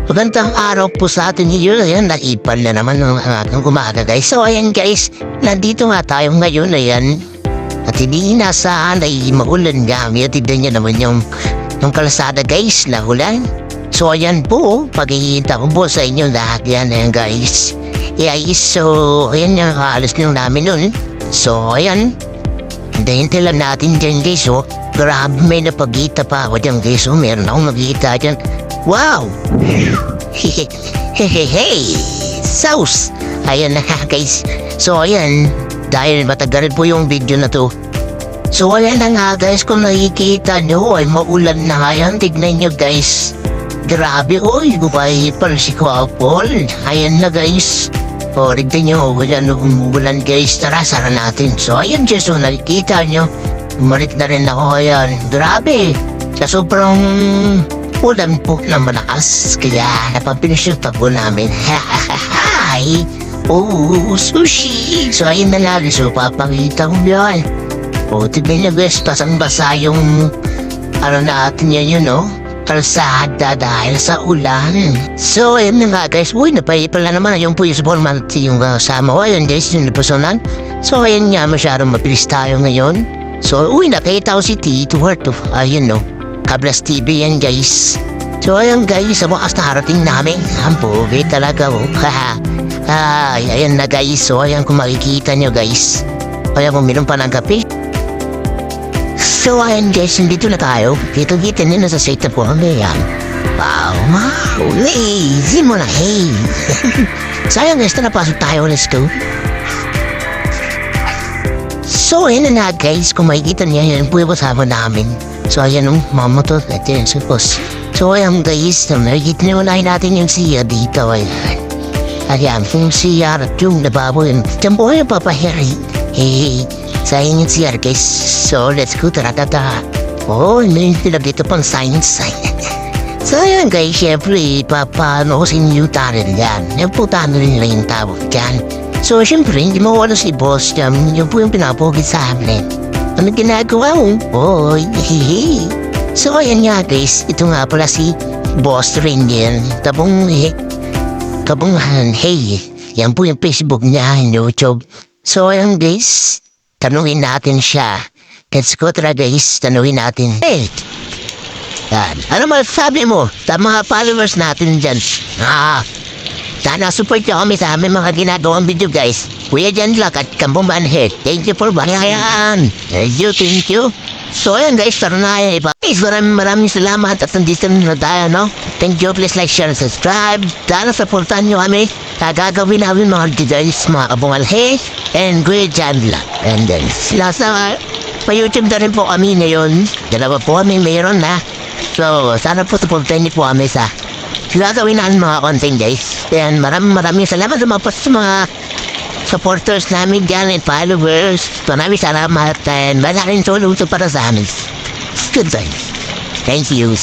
Magandang araw po sa atin ngayon. Ayan, naipan na naman ng ating umaga guys. So ayan guys, nandito nga tayo ngayon. Ayan, at hindi inaasahan ay maulan nga. Tignan niyo naman yung kalsada guys, nahulan. So ayan po, pagkikita ko po sa inyo lahat yan. Ayan guys. So ayan yung kaalis nyo namin nun. So ayan, hintayin lang natin dyan guys. So grabe, may napagkita pa ako dyan guys. So meron akong nakikita dyan. Wow! Hey! Sauce! Ayan na guys. So ayan, dahil matagal po yung video na to. So ayan na nga guys, kung nakikita nyo ay maulan na nga yan. Tignan nyo guys. Grabe, oy, bukay pala si Kuapol. Ayan na guys. O, tignan nyo, umuulan guys. Tara, sara natin. So ayan guys, so nakikita nyo. Umalit na rin ako, ayan. Grabe. Sa sobrang ulan po na malakas, kaya napapinishoot po namin. Hi! Oh, sushi! So ayun na lang, so papakita ko yan. O, tignan nyo guys, basang-basa yung natin yan yun, no? Kalsada dahil sa ulan. So ayun na nga guys, uy, napayipala naman yung baseball mat yung kasama ko. Ayun guys, yung napasonan. So ayun nga, masyadong mabilis tayo ngayon. So uy, nakita ko si Tito Hart. Ayun no, Kablas TV yan guys. So ayan guys, sa wakas narating namin. Ang pogi talaga oh. Ay, ayan na guys. So ayan kung makikita nyo guys. Ayan kung meron pa ng kape. So ayan guys, nandito na tayo. Kita-kita nyo na sa site na po kami yan. Wow, lazy mo na, hey. So ayan guys, napasok tayo, let's go. So ayan na guys, kung makikita niya yan po yung kasama namin. So ayan yung mama to, ito yun sa boss. So ayan guys, nakikita nyo na natin yung siya dito. Ayan, kung siya at yung nababoy. Diyan po yung papahiri. Hey, sa inyo siya guys. So let's go, tara. Oh, may tinag dito pang science. So ayan guys, syempre, papanosin nyo tarin yan. Yan po tayo rin lang yung tawag dyan. So syempre, hindi mawala si boss dyan. Yun po yung pinapogit sa amin. Ano ginagawa mo? Oy, hehe. So ayan nga guys, ito nga pala si Boss Ranger. Kabunghan, hey. Yan po yung Facebook niya, YouTube. So ayan guys, tanungin natin siya. Let's go tara guys, tanungin natin. Hey! Yan, ano masasabi mo sa mga followers natin dyan? Sana support nyo kami sa aming mga ginagawang video guys. Kuya Jan Lack at Kambong Manhead. Thank you for bangayan. Thank you. So ayan guys, tara na yan iba. Guys, maraming salamat at nandito na tayo, no? Thank you, please like, share, and subscribe. Sana supportan nyo kami. Gagawin namin mga guys, mga Kambong Manhead and Kuya Jan Lack. And then, lasa pa-YouTube na rin po kami ngayon. Dalawa po kami mayroon na. So, sana po supportan nyo po kami sa gagawin namin mga content guys. And maraming salamat sa mga supporters namin dyan and followers. Maraming salamat and malaking tulong para sa amin. Good time. Thank you.